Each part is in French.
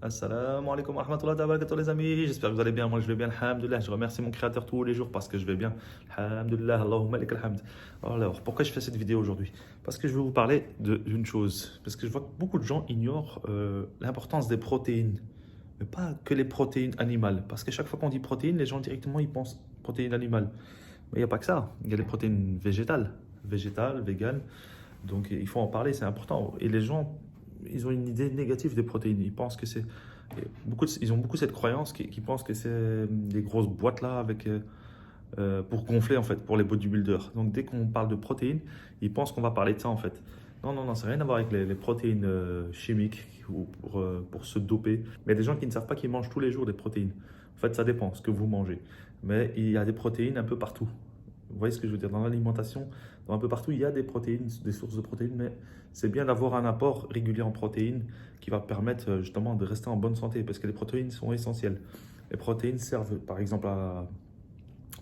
Assalamu alaikum wa rahmatullahi wa barakatuh les amis, j'espère que vous allez bien, moi je vais bien, alhamdoulilah, je remercie mon créateur tous les jours parce que je vais bien, alhamdoulilah, Allahumma lakal hamd. Alors, pourquoi je fais cette vidéo aujourd'hui? Parce que je vais vous parler d'une chose, parce que je vois que beaucoup de gens ignorent l'importance des protéines, mais pas que les protéines animales, parce que chaque fois qu'on dit protéines, les gens directement ils pensent protéines animales, mais il n'y a pas que ça, il y a les protéines végétales, véganes, donc il faut en parler, c'est important, et les gens ils ont une idée négative des protéines. Ils pensent que c'est ils ont beaucoup cette croyance qui pensent que c'est des grosses boîtes là avec pour gonfler en fait pour les bodybuilders. Donc dès qu'on parle de protéines, ils pensent qu'on va parler de ça en fait. Non, non, non, ça n'a rien à voir avec les protéines chimiques ou pour se doper. Mais il y a des gens qui ne savent pas qu'ils mangent tous les jours des protéines. En fait, ça dépend ce que vous mangez. Mais il y a des protéines un peu partout. Vous voyez ce que je veux dire? Dans l'alimentation, dans un peu partout, il y a des protéines, des sources de protéines, mais c'est bien d'avoir un apport régulier en protéines qui va permettre justement de rester en bonne santé parce que les protéines sont essentielles. Les protéines servent par exemple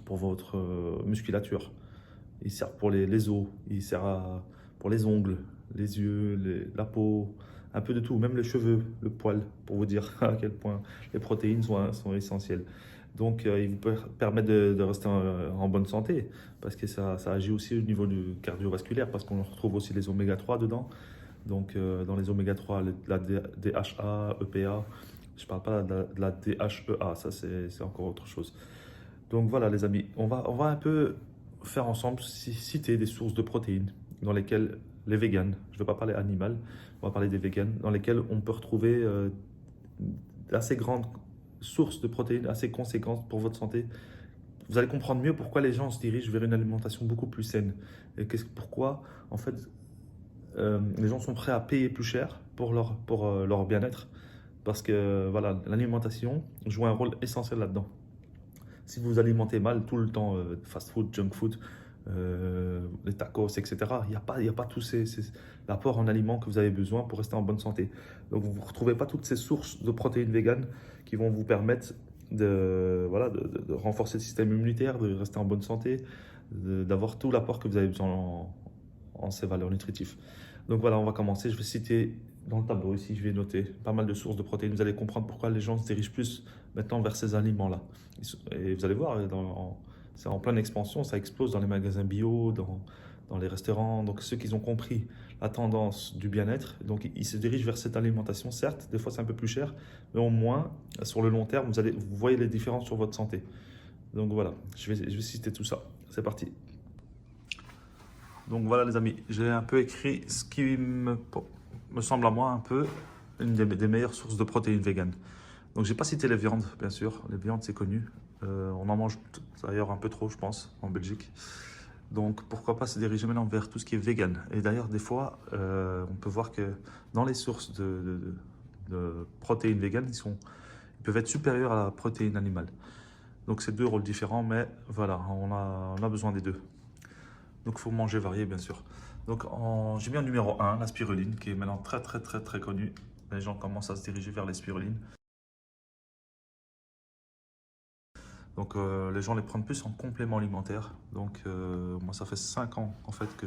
pour votre musculature, ils servent pour les os, ils servent pour les ongles, les yeux, la peau, un peu de tout, même les cheveux, le poil, pour vous dire à quel point les protéines sont essentielles. Donc, ils vous permettent de rester en bonne santé, parce que ça agit aussi au niveau du cardiovasculaire, parce qu'on retrouve aussi les oméga 3 dedans. Donc, dans les oméga 3, la DHA, EPA, je ne parle pas de la DHEA, ça c'est encore autre chose. Donc voilà les amis, on va un peu faire ensemble citer des sources de protéines dans lesquelles les véganes, je ne vais pas parler animal, on va parler des véganes, dans lesquelles on peut retrouver d'assez grandes sources de protéines, assez conséquentes pour votre santé. Vous allez comprendre mieux pourquoi les gens se dirigent vers une alimentation beaucoup plus saine. Et pourquoi, en fait, les gens sont prêts à payer plus cher pour leur bien-être. Parce que voilà, l'alimentation joue un rôle essentiel là-dedans. Si vous alimentez mal tout le temps, fast food, junk food, les tacos, etc., il y a pas tous ces apports en aliments que vous avez besoin pour rester en bonne santé. Donc vous ne retrouvez pas toutes ces sources de protéines véganes qui vont vous permettre voilà, de renforcer le système immunitaire, de rester en bonne santé, d'avoir tout l'apport que vous avez besoin en ces valeurs nutritives. Donc voilà, on va commencer. Je vais citer dans le tableau ici, je vais noter pas mal de sources de protéines. Vous allez comprendre pourquoi les gens se dirigent plus maintenant vers ces aliments-là. Et vous allez voir, c'est en pleine expansion, ça explose dans les magasins bio, dans les restaurants. Donc ceux qui ont compris la tendance du bien-être, donc ils se dirigent vers cette alimentation. Certes, des fois c'est un peu plus cher, mais au moins sur le long terme, vous voyez les différences sur votre santé. Donc voilà, je vais citer tout ça. C'est parti. Donc voilà les amis, j'ai un peu écrit ce qui me semble à moi un peu une des meilleures sources de protéines véganes. Donc j'ai pas cité les viandes, bien sûr. Les viandes, c'est connu. On en mange d'ailleurs un peu trop, je pense, en Belgique. Donc pourquoi pas se diriger maintenant vers tout ce qui est vegan. Et d'ailleurs, des fois, on peut voir que dans les sources de protéines véganes, ils peuvent être supérieurs à la protéine animale. Donc c'est deux rôles différents, mais voilà, on a besoin des deux. Donc il faut manger varié, bien sûr. Donc j'ai mis en numéro un la spiruline, qui est maintenant très très très très connue. Les gens commencent à se diriger vers les spirulines. Donc les gens les prennent plus en complément alimentaire. Donc moi ça fait 5 ans en fait que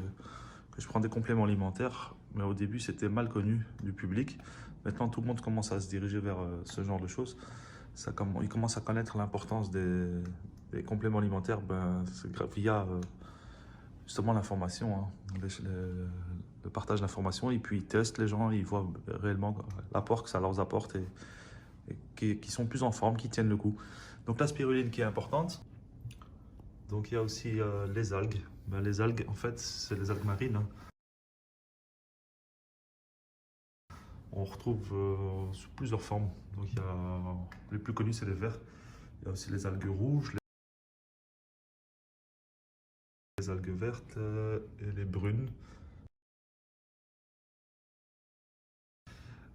je prends des compléments alimentaires. Mais au début c'était mal connu du public. Maintenant tout le monde commence à se diriger vers ce genre de choses. Ils commencent à connaître l'importance des compléments alimentaires via justement l'information, hein, le partage d'informations. Et puis ils testent les gens, ils voient réellement l'apport que ça leur apporte et qui sont plus en forme, qui tiennent le coup. Donc la spiruline qui est importante. Donc il y a aussi les algues. Les algues, en fait, c'est les algues marines, hein. On retrouve sous plusieurs formes. Donc il y a les plus connus, c'est les verts. Il y a aussi les algues rouges, les algues vertes et les brunes.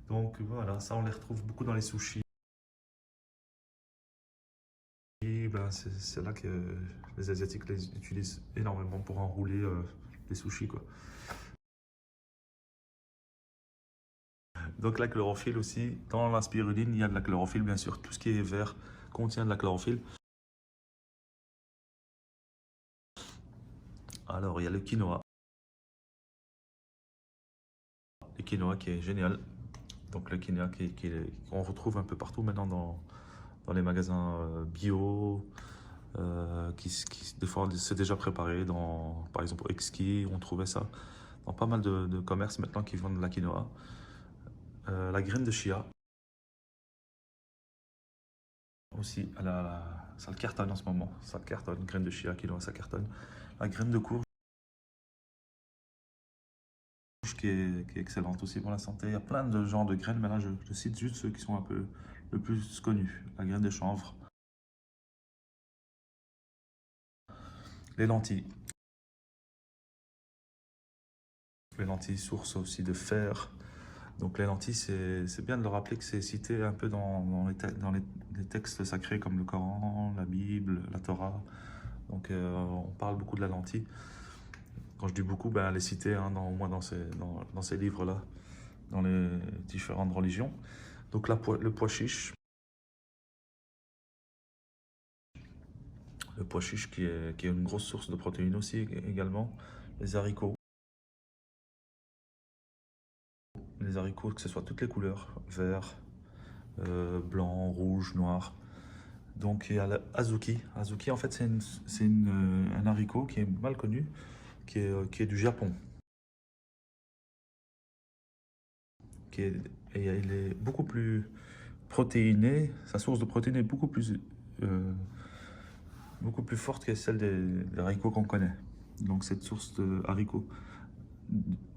Donc voilà, ça on les retrouve beaucoup dans les sushis. Et c'est là que les Asiatiques les utilisent énormément pour enrouler les sushis, quoi. Donc la chlorophylle aussi, dans la spiruline, il y a de la chlorophylle, bien sûr. Tout ce qui est vert contient de la chlorophylle. Alors, il y a le quinoa qui est génial. Donc le quinoa qu'on retrouve un peu partout maintenant dans les magasins bio, des fois c'est déjà préparé, par exemple au Exki, on trouvait ça dans pas mal de commerces maintenant qui vendent de la quinoa. La graine de chia aussi, ça le cartonne en ce moment, ça le cartonne, graine de chia, quinoa, ça cartonne. La graine de courge qui est excellente aussi pour la santé. Il y a plein de genres de graines, mais là je cite juste ceux qui sont un peu le plus connus. La graine de chanvre, les lentilles. Les lentilles, source aussi de fer. Donc les lentilles, c'est bien de le rappeler que c'est cité un peu dans les textes sacrés comme le Coran, la Bible, la Torah. Donc on parle beaucoup de la lentille. Quand je dis beaucoup, ben, elle est citée hein, au moins dans ces livres-là, dans les différentes religions. Donc le pois chiche. Le pois chiche qui est une grosse source de protéines aussi également. Les haricots. Les haricots, que ce soit toutes les couleurs, vert, blanc, rouge, noir. Donc il y a l'azuki. Azuki, en fait, c'est un haricot qui est mal connu, qui est du Japon. Et il est beaucoup plus protéiné. Sa source de protéines est beaucoup plus forte que celle des haricots qu'on connaît. Donc cette source de haricots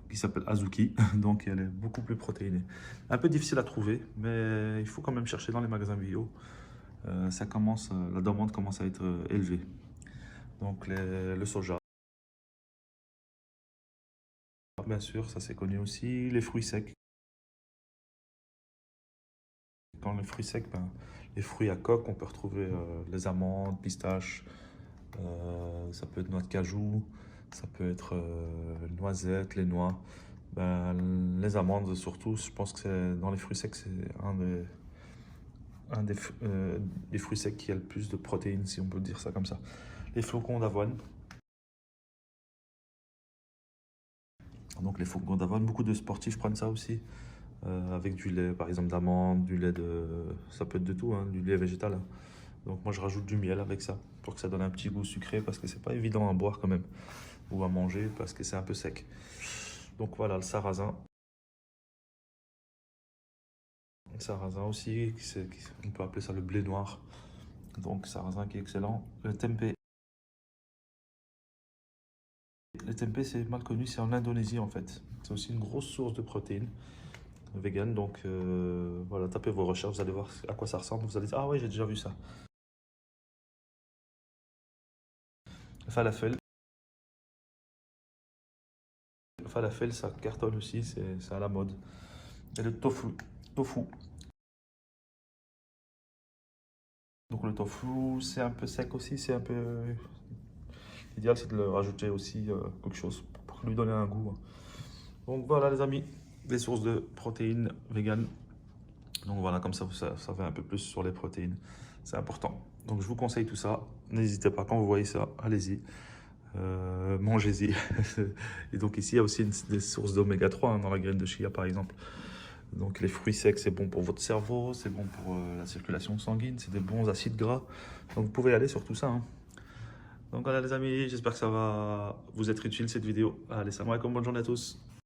qui s'appelle Azuki, donc elle est beaucoup plus protéinée. Un peu difficile à trouver, mais il faut quand même chercher dans les magasins bio. La demande commence à être élevée. Donc le soja, bien sûr, ça c'est connu aussi. Les fruits secs. Quand les fruits secs, ben, les fruits à coque, on peut retrouver les amandes, pistaches, ça peut être noix de cajou, ça peut être noisettes, les noix. Ben, les amandes surtout, je pense que dans les fruits secs, c'est des fruits secs qui a le plus de protéines, si on peut dire ça comme ça. Les flocons d'avoine. Donc les flocons d'avoine, beaucoup de sportifs prennent ça aussi. Avec du lait, par exemple d'amande, du lait ça peut être de tout, hein, du lait végétal. Hein. Donc moi je rajoute du miel avec ça, pour que ça donne un petit goût sucré, parce que c'est pas évident à boire quand même, ou à manger, parce que c'est un peu sec. Donc voilà, le sarrasin. Le sarrasin aussi, on peut appeler ça le blé noir. Donc sarrasin qui est excellent. Le tempeh. Le tempeh c'est mal connu, c'est en Indonésie en fait. C'est aussi une grosse source de protéines vegan. Donc voilà, tapez vos recherches, vous allez voir à quoi ça ressemble. Vous allez dire, ah ouais, j'ai déjà vu ça. Le falafel. Le falafel, ça cartonne aussi, c'est à la mode. Et le tofu. Tofu. Donc le tofu, c'est un peu sec aussi, c'est un peu... L'idéal, c'est de le rajouter aussi quelque chose pour lui donner un goût. Donc voilà les amis, des sources de protéines véganes. Donc voilà, comme ça, vous savez un peu plus sur les protéines. C'est important. Donc je vous conseille tout ça. N'hésitez pas, quand vous voyez ça, allez-y. Mangez-y. Et donc ici, il y a aussi des sources d'oméga 3 hein, dans la graine de chia, par exemple. Donc les fruits secs, c'est bon pour votre cerveau, c'est bon pour la circulation sanguine, c'est des bons acides gras. Donc vous pouvez aller sur tout ça. Hein. Donc voilà les amis, j'espère que ça va vous être utile cette vidéo. Allez, salam alaikum, bonne journée à tous.